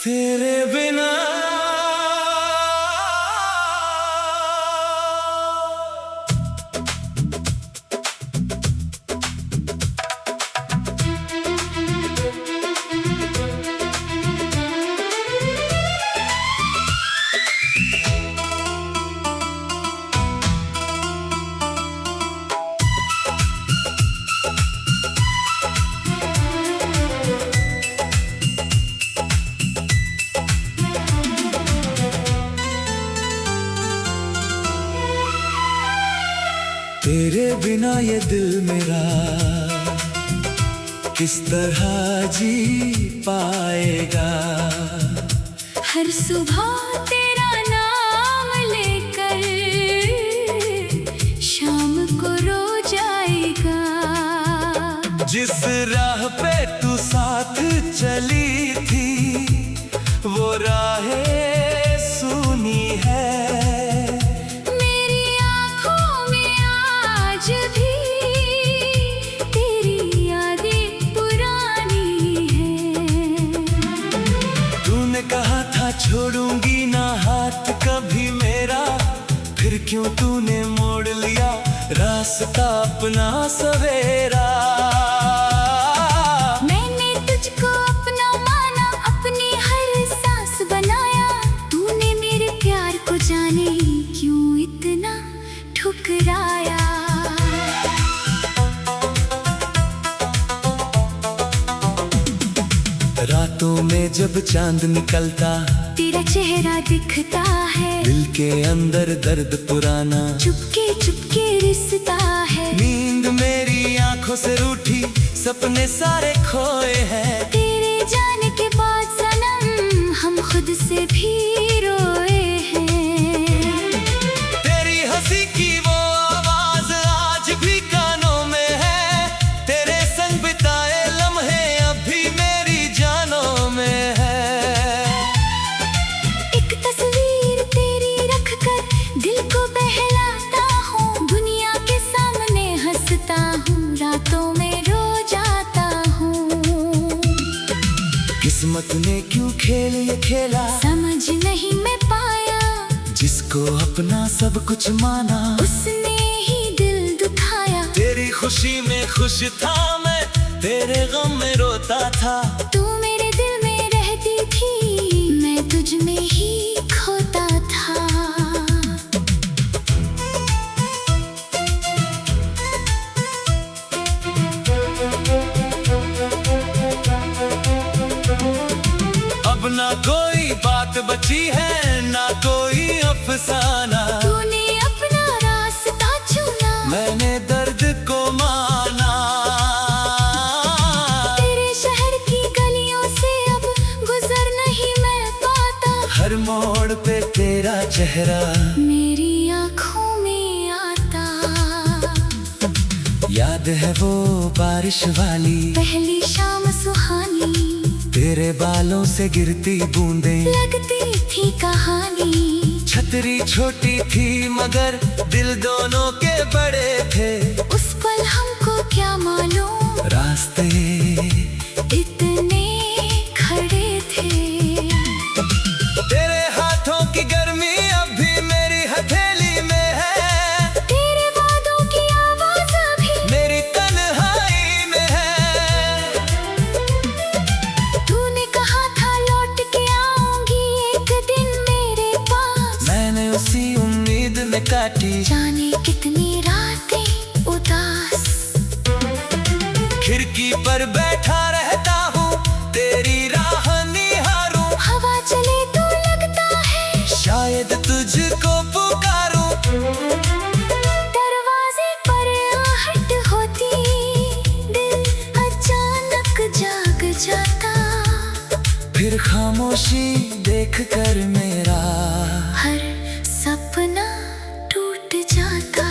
तेरे बिना तेरे बिना ये दिल मेरा किस तरह जी पाएगा। हर सुबह तेरा नाम लेकर शाम को रो जाएगा। जिस राह पे तू साथ चली थी वो राहें सुनी है। छोड़ूंगी ना हाथ कभी मेरा, फिर क्यों तूने मोड़ लिया रास्ता अपना सवेरा। मैंने तुझको अपना माना, अपनी हर सांस बनाया। तूने मेरे प्यार को जाने क्यों इतना ठुकराया। रातों में जब चांद निकलता तेरा चेहरा दिखता है। दिल के अंदर दर्द पुराना चुपके चुपके रिसता है। नींद मेरी आंखों से रूठी, सपने सारे खोए हैं। तेरे जाने के बाद सनम हम खुद से भी रोए हैं। तेरी हंसी की वो आवाज आज भी कानों में है। तेरे संग बिताए लम्हे अभी मेरी जानों में है। रातों में रो जाता हूँ। किस्मत ने क्यों खेल ये खेला समझ नहीं मैं पाया। जिसको अपना सब कुछ माना उसने ही दिल दुखाया। तेरी खुशी में खुश था मैं, तेरे गम में रोता था। तू मेरे दिल में रहती थी, मैं तुझ में ही खोता था। ना कोई बात बची है ना कोई अफसाना। तूने अपना रास्ता चुना, मैंने दर्द को माना। तेरे शहर की गलियों से अब गुजर नहीं मैं पाता। हर मोड़ पे तेरा चेहरा मेरी आँखों में आता। याद है वो बारिश वाली पहली शाम सुहानी। तेरे बालों से गिरती बूंदें लगती थी कहानी। छतरी छोटी थी मगर दिल दोनों के बड़े थे। उस पल हमको क्या मालूम रास्ते इतने खड़े थे। तेरे हाथों की गर्मी अभी मेरी हथेली में है। तेरे वादों की आवाज अभी मेरी तन्हाई में है। तूने कहा था लौट के आऊंगी एक दिन मेरे पास। मैंने उसी उम्मीद में काटी जाने कितनी रातें उदास। खिड़की पर बैठा रहता हूँ तेरी राह निहारूं। हवा चले तो लगता है शायद तुझको पुकारूं। दरवाजे पर आहट होती, दिल अचानक जाग जाता। फिर खामोशी देख कर मेरा हर सपना टूट जाता।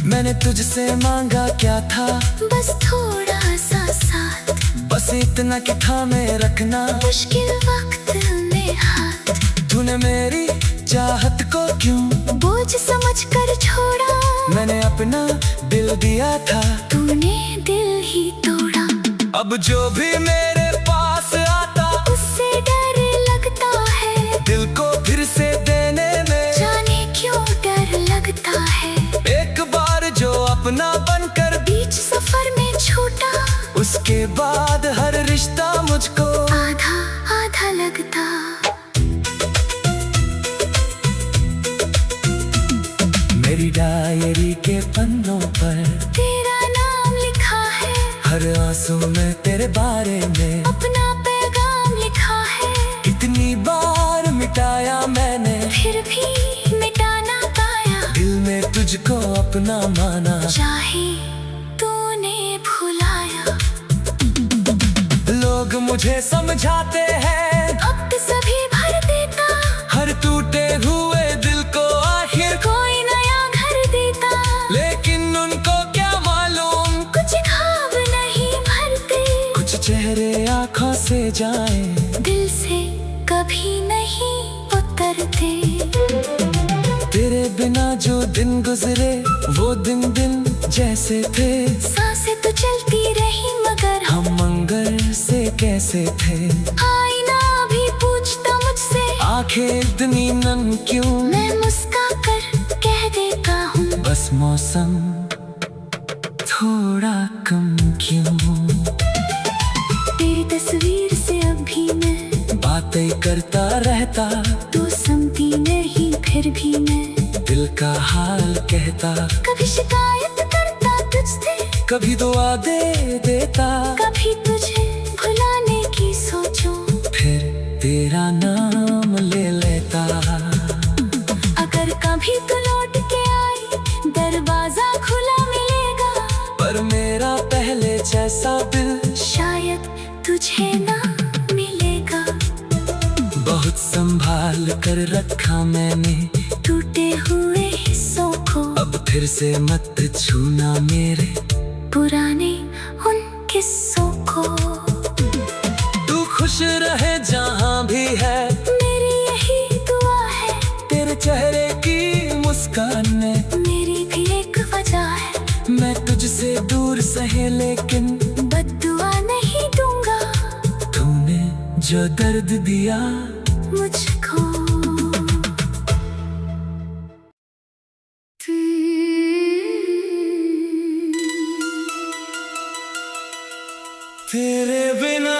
मैंने तुझसे मांगा क्या था, बस थोड़ा सा साथ। बस इतना कि थामे रखना मुश्किल वक्त में हाथ। तूने मेरी चाहत को क्यों बोझ समझ कर छोड़ा। मैंने अपना दिल दिया था, तूने दिल ही तोड़ा। अब जो भी मेरे पास आता उससे अपना बनकर बीच सफर में छूटा, उसके बाद हर रिश्ता मुझको आधा आधा लगता। मेरी डायरी के पन्नों पर तेरा नाम लिखा है, हर आंसू में तेरे बारे में अपना पैगाम लिखा है। कितनी बार मिटाया मैंने, फिर भी मिटा ना पाया, दिल में तुझको अपना माना। चाहे तूने भुलाया। लोग मुझे समझाते हैं वक्त सभी भर देता, हर टूटे हुए दिल को आखिर कोई नया घर देता। लेकिन उनको क्या मालूम, कुछ ख्वाब नहीं भरते, कुछ चेहरे आंखों से जाए, दिल से कभी नहीं उतरते। तेरे बिना जो दिन गुजरे वो दिन दिन जैसे थे, सांसें तो चलती रही मगर हम मंगल से कैसे थे। आईना भी पूछता मुझसे, आंखें इतनी नम क्यों, मैं मुस्का कर कह देता हूँ, बस मौसम थोड़ा कम क्यों। तेरी तस्वीर से अभी मैं बातें करता रहता, तू समझती नहीं फिर भी मैं दिल का हाल कहता। कभी शिकायत करता तुझसे, कभी दुआ दे देता, कभी तुझे भुलाने की सोचूं, फिर तेरा नाम ले लेता। अगर कभी तू लौट के आई, दरवाजा खुला मिलेगा, पर मेरा पहले जैसा दिल शायद तुझे ना मिलेगा। बहुत संभाल कर रखा मैंने, टूटे हुए हिस्सों को अब फिर से मत छूना मेरे पुराने उन किस्सों को। तू खुश रहे जहाँ भी है, मेरी यही दुआ है, तेरे चेहरे की मुस्कान में मेरी भी एक वजह है। मैं तुझसे दूर सहे लेकिन बद्दुआ नहीं दूंगा तूने जो दर्द दिया मुझको। तेरे बिना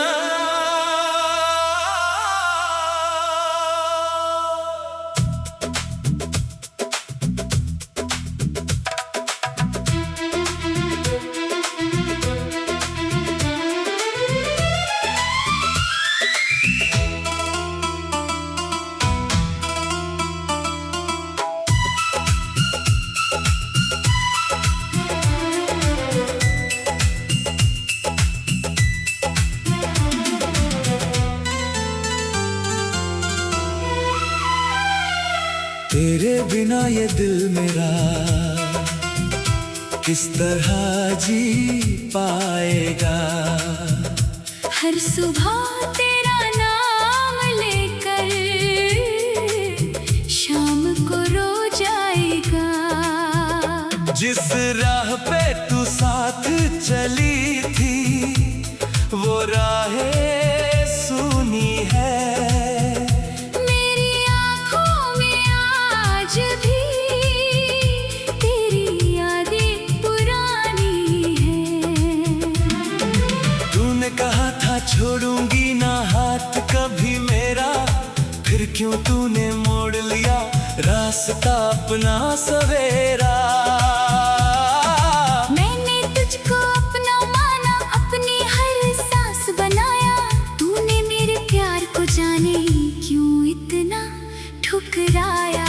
तेरे बिना ये दिल मेरा किस तरह जी पाएगा। हर सुबह तेरा नाम लेकर शाम को रो जाएगा। जिस राह पे तू साथ चली थी वो राहें सुनी है। मेरी आँखों में आज भी तेरी यादें पुरानी है। तूने कहा था छोड़ूंगी ना हाथ कभी मेरा, फिर क्यों तूने मोड़ लिया रास्ता अपना सवेरा। मैंने तुझको अपना माना, अपनी हर सांस बनाया। तूने मेरे प्यार को जाने क्यों इतना ठुकराया।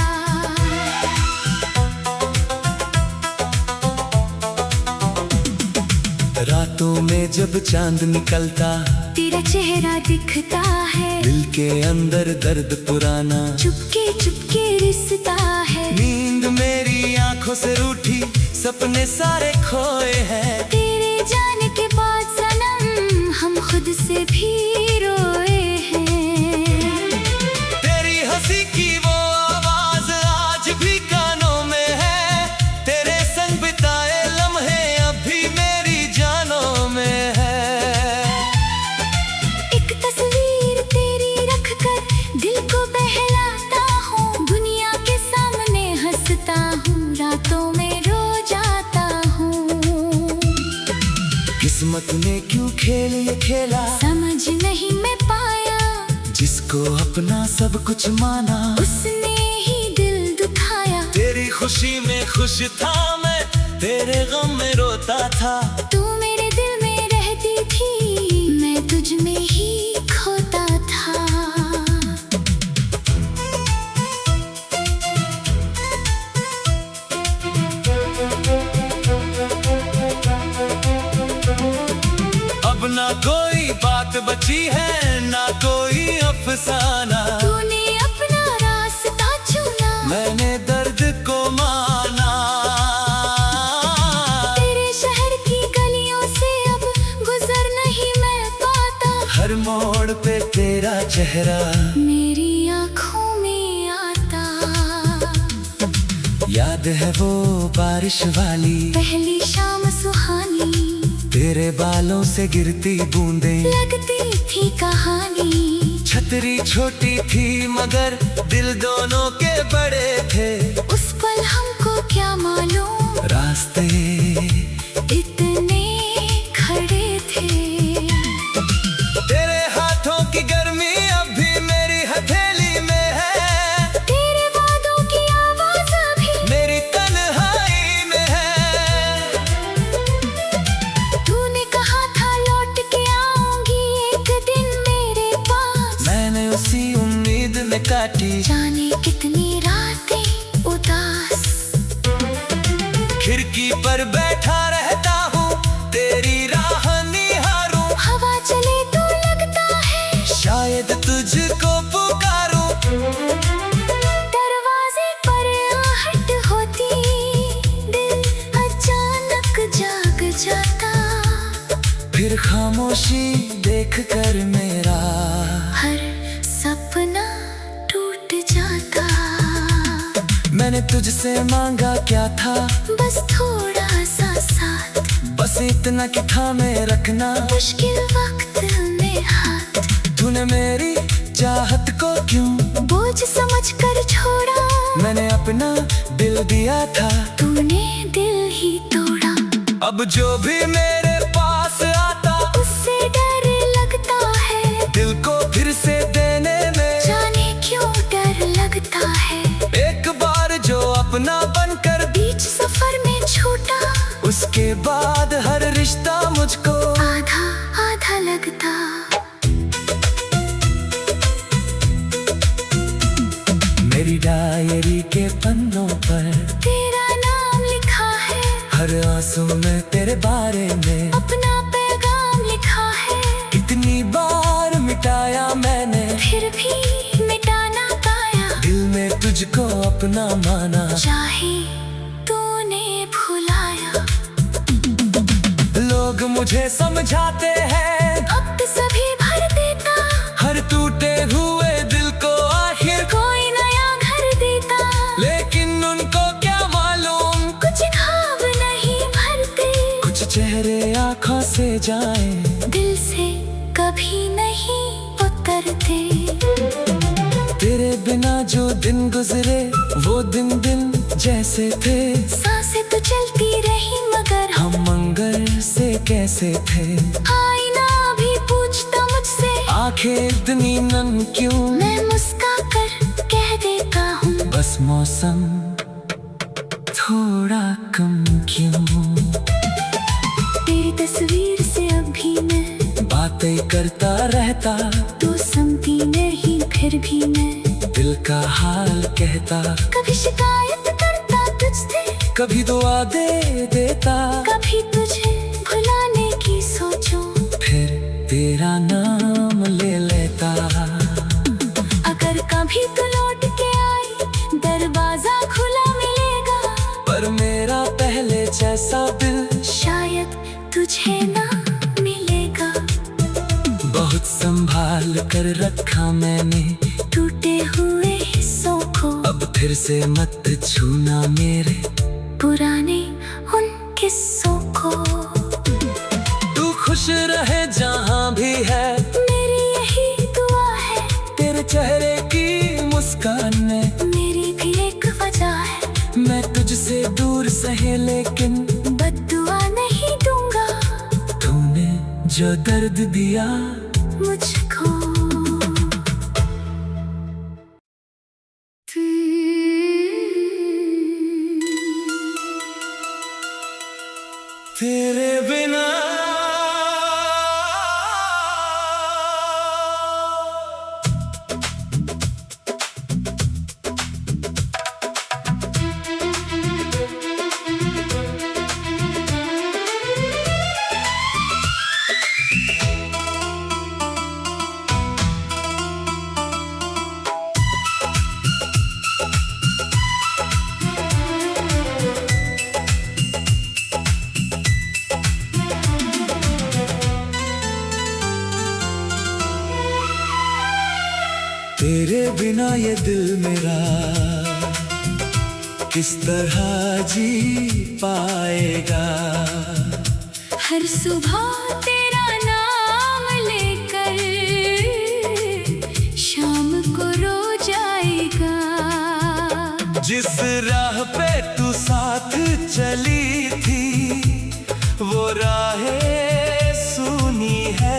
रातों में जब चांद निकलता तेरा चेहरा दिखता है। दिल के अंदर दर्द पुराना चुपके चुपके रिसता है। नींद मेरी आंखों से रूठी, सपने सारे खोए हैं। तेरे जाने के बाद सनम हम खुद से भी रोए हैं। तेरी हंसी की वो आवाज आज भी कानों में है। तेरे संग बिताए लम्हे अभी मेरी जानों में है। एक तस्वीर तेरी रखकर दिल को बहलाता हूँ। दुनिया के सामने हंसता हूँ, रातों में रो जाता हूँ। किस्मत ने क्यों खेल ये खेला, समझ नहीं मैं पाया। जिसको अपना सब कुछ माना, उसने ही दिल दुखाया। तेरी खुशी में खुश था मैं, तेरे गम में रोता था। तू मेरे दिल में रहती थी, मैं तुझ में ही खोता था। अब ना कोई बात बची है, ना कोई अफसाना। तूने अपना रास्ता चुना, मैंने दर्द को माना। तेरे शहर की गलियों से अब गुजर नहीं मैं पाता। हर मोड़ पे तेरा चेहरा मेरी आँखों में आता। याद है वो बारिश वाली पहली शाम सुहानी, तेरे बालों से गिरती बूंदें, लगती थी कहानी। छतरी छोटी थी मगर दिल दोनों के बड़े थे। उस पल हमको क्या मालूम, रास्ते इतने खड़े थे। तेरे हाथों की गर्मी अब भी मेरी हथेली में है, तेरे वादों की आवाज़ अभी मेरी तन्हाई में है। तूने कहा था लौट के आऊंगी एक दिन मेरे पास। मैंने उसी उम्मीद में काटी जाने कितनी रातें उदास। खिड़की पर बैठा रहता हूँ, तेरी राह निहारूं। हवा चले तो लगता है शायद तुझको पुकारूं। दरवाजे पर आहट होती, दिल अचानक जाग जाता। फिर खामोशी देख कर मेरा हर सपना टूट जाता। मैंने तुझसे मांगा क्या था, बस थोड़ा सा साथ, बस इतना कि थामे रखना मुश्किल वक्त में हाथ। तूने मेरी चाहत को क्यों बोझ समझ कर छोड़ा, मैंने अपना दिल दिया था। तूने दिल ही तोड़ा। अब जो भी मेरे पास आता, उससे डर लगता है, दिल को फिर से देने में जाने क्यों डर लगता है। एक बार जो अपना बनकर बीच सफर में छूटा, उसके बाद हर रिश्ता मुझको आधा आधा लगता। मेरी डायरी के पन्नों पर तेरा नाम लिखा है, हर आंसू में तेरे बारे में अपना पैगाम लिखा है। कितनी बार मिटाया मैंने, फिर भी मिटा ना पाया। दिल में तुझको अपना माना। चाहे तूने भुलाया। लोग मुझे समझाते हैं, अब तो सभी भर देता, हर टूटे हुए दिल को आखिर कोई नया घर देता। लेकिन उनको क्या मालूम, कुछ ख्वाब नहीं भरते, कुछ चेहरे आंखों से जाए, दिल से कभी नहीं उतरते। तेरे बिना जो दिन गुजरे वो दिन दिन जैसे थे। सांसें तो चलती रही मगर हम मंगल से कैसे थे। आईना भी पूछता मुझसे, आंखें इतनी नम क्यों, मैं मुस्का कर कह देता हूँ, बस मौसम थोड़ा कम क्यों। तेरी तस्वीर से अभी मैं बातें करता रहता, तू समझती नहीं फिर भी मैं दिल का हाल कहता। कभी शिकायत करता तुझसे, कभी दुआ दे देता, कभी तुझे भुलाने की सोचूं, फिर तेरा नाम ले लेता। अगर कभी तू लौट के आई, दरवाजा खुला मिलेगा, पर मेरा पहले जैसा दिल शायद तुझे ना मिलेगा। बहुत संभाल कर रखा मैंने, टूटे हुए हिस्सों को अब फिर से मत छूना मेरे पुराने उन किस्सों को। तू खुश रहे जहाँ भी है, मेरी यही दुआ है, तेरे चेहरे की मुस्कान में मेरी भी एक वजह है। मैं तुझसे दूर सहे लेकिन बद्दुआ नहीं दूंगा, तूने जो दर्द दिया मुझको। तेरे बिना तेरे बिना ये दिल मेरा किस तरह जी पाएगा। हर सुबह तेरा नाम लेकर शाम को रो जाएगा। जिस राह पे तू साथ चली थी वो राहें सुनी है।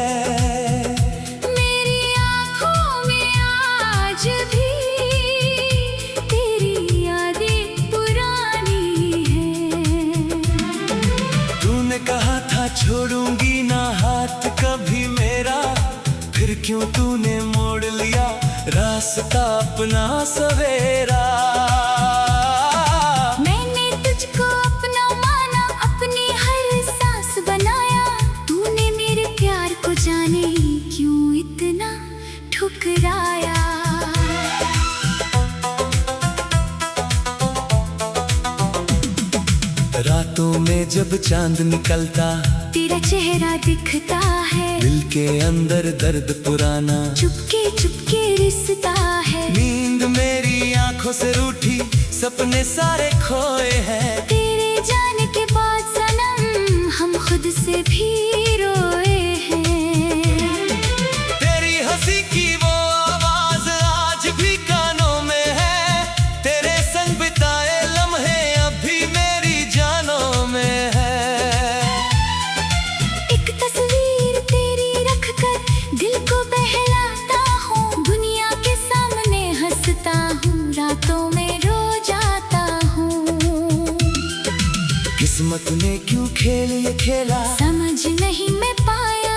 छोड़ूंगी ना हाथ कभी मेरा, फिर क्यों तूने मोड़ लिया रास्ता अपना सवेरा। मैंने तुझको अपना माना, अपनी हर सांस बनाया। तूने मेरे प्यार को जाने क्यों इतना ठुकराया। रातों में जब चांद निकलता तेरा चेहरा दिखता है। दिल के अंदर दर्द पुराना चुपके चुपके रिसता है। नींद मेरी आंखों से रूठी, सपने सारे खोए हैं। तेरे जाने के बाद सनम हम खुद से भी रोए हैं। तेरी हंसी की वो आवाज आज भी कानों में है। तेरे संग बिताए लम्हे अभी मेरी जानों में है। एक तस्वीर तेरी रखकर दिल को बहलाता हूँ। दुनिया के सामने हंसता हूँ, रातों में रो जाता हूँ। किस्मत ने क्यों खेल ये खेला समझ नहीं मैं पाया।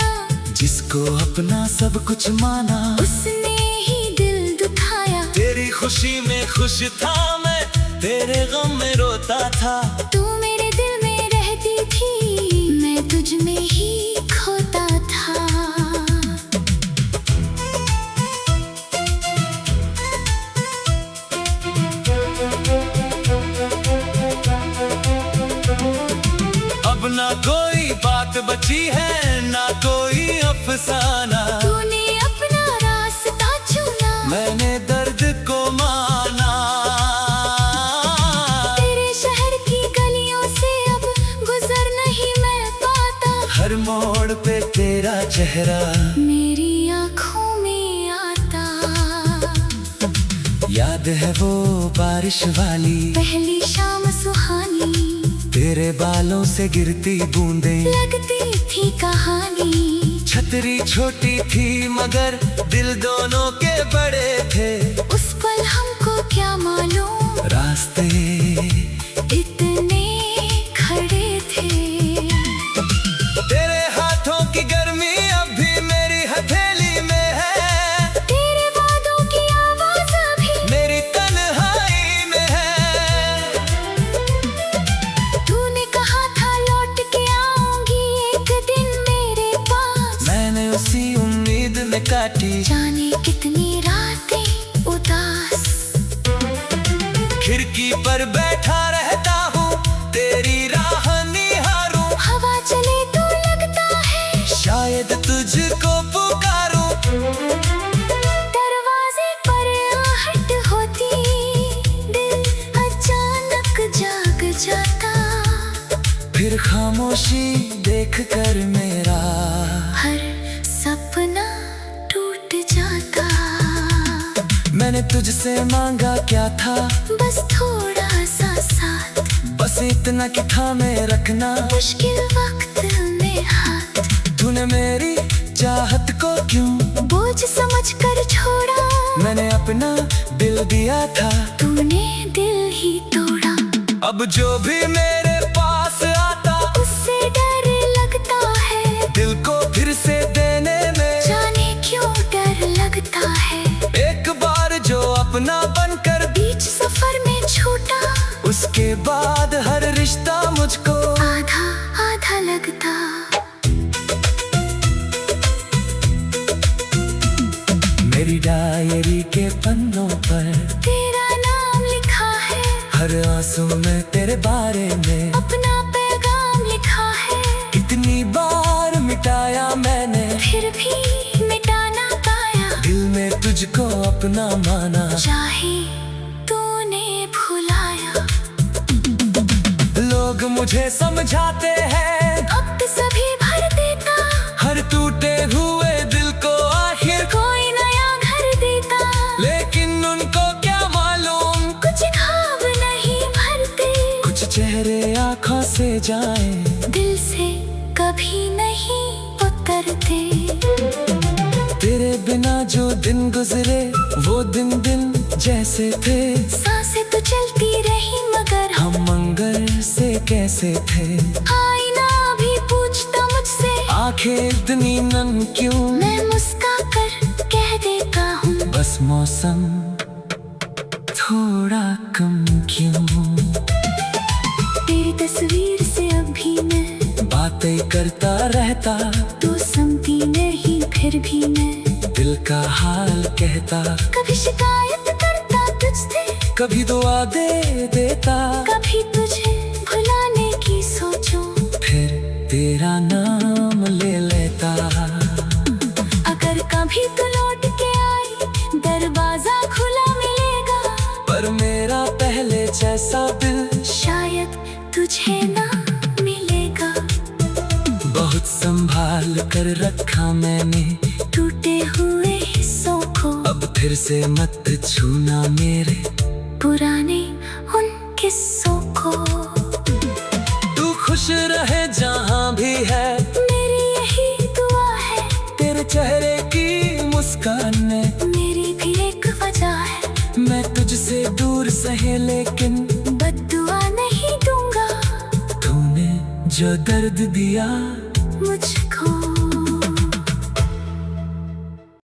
जिसको अपना सब कुछ माना उसने ही दिल दुखाया। तेरी खुशी में खुश था मैं, तेरे गम में रोता था। तू मेरे दिल में रहती थी, मैं तुझ में ही खोता था। अब ना कोई बात बची है, ना कोई अफसाना। तूने अपना रास्ता चुना, मैंने दर्द को माना। तेरे शहर की गलियों से अब गुजर नहीं मैं पाता। हर मोड़ पे तेरा चेहरा मेरी आँखों में आता। याद है वो बारिश वाली पहली शाम सुहानी, तेरे बालों से गिरती बूंदें लगती थी कहानी। छतरी छोटी थी मगर दिल दोनों के बड़े थे। उस पल हमको क्या मालूम रास्ते इतने खड़े थे। तेरे हाथों की गर्मी अब भी मेरी हथेली में है। तेरे वादों की आवाज अभी मेरी तन्हाई में है। तूने कहा था लौट के आऊंगी एक दिन मेरे पास। मैंने उसी उम्मीद में काटी जाने कितनी रातें उदास। खिड़की पर बैठा रहता हूँ, तेरी राह निहारूं। हवा चले तो लगता है शायद तुझको पुकारूं। दरवाजे पर आहट होती, दिल अचानक जाग जाता। फिर खामोशी देख कर मेरा हर सपना टूट जाता। मैंने तुझसे मांगा क्या था, बस थोड़ा सा साथ, बस इतना कि थामे रखना। मुश्किल वक्त में हाथ। तूने मेरी चाहत को क्यों बोझ समझ कर छोड़ा, मैंने अपना दिल दिया था, तूने दिल ही तोड़ा। अब जो भी मेरे पास आता उससे डर लगता है, दिल को फिर से देने में जाने क्यों डर लगता है। एक बार जो अपना बनकर बीच सफर में छूटा, उसके बाद हर रिश्ता मुझको आधा आधा लगता। मेरी डायरी के पन्नों पर तेरा नाम लिखा है, हर आंसू में तेरे बारे में अपना पैगाम लिखा है। कितनी बार मिटाया मैंने, फिर भी मिटा ना पाया, दिल में तुझको अपना माना। चाहे तूने भुलाया। लोग मुझे समझाते हैं वक्त सभी भर देता, हर टूटे हुए दिल को आखिर कोई नया घर देता। लेकिन उनको क्या मालूम, कुछ ख्वाब नहीं भरते, कुछ चेहरे आंखों से जाए, दिल से कभी नहीं उतरते। तेरे बिना जो दिन गुजरे वो दिन दिन जैसे थे, सांसें तो चलती रही मगर हम मंगर से कैसे थे। आईना भी पूछता मुझसे, आंखें इतनी नम क्यों, मैं मुस्का कर कह देता हूँ, बस मौसम थोड़ा कम क्यों। तेरी तस्वीर से अभी मैं बातें करता रहता, तू समझती नहीं फिर भी मैं दिल का हाल कहता, कभी शिकायत करता तुझसे, कभी दुआ दे देता, कभी तुझे भुलाने की सोचूं, फिर तेरा नाम ले लेता। अगर कभी तू लौट के आई दरवाजा खुला मिलेगा, पर मेरा पहले जैसा दिल शायद तुझे ना मिलेगा। बहुत संभाल कर रखा मैंने टूटे हुए हिस्सों को, अब फिर से मत छूना मेरे पुराने उन किस्सों को। तू खुश रहे जहाँ भी है, मेरी यही दुआ है, तेरे चेहरे की मुस्कान में मेरी भी एक वजह है। मैं तुझसे दूर सहे लेकिन बद्दुआ नहीं दूंगा, तूने जो दर्द दिया मुझको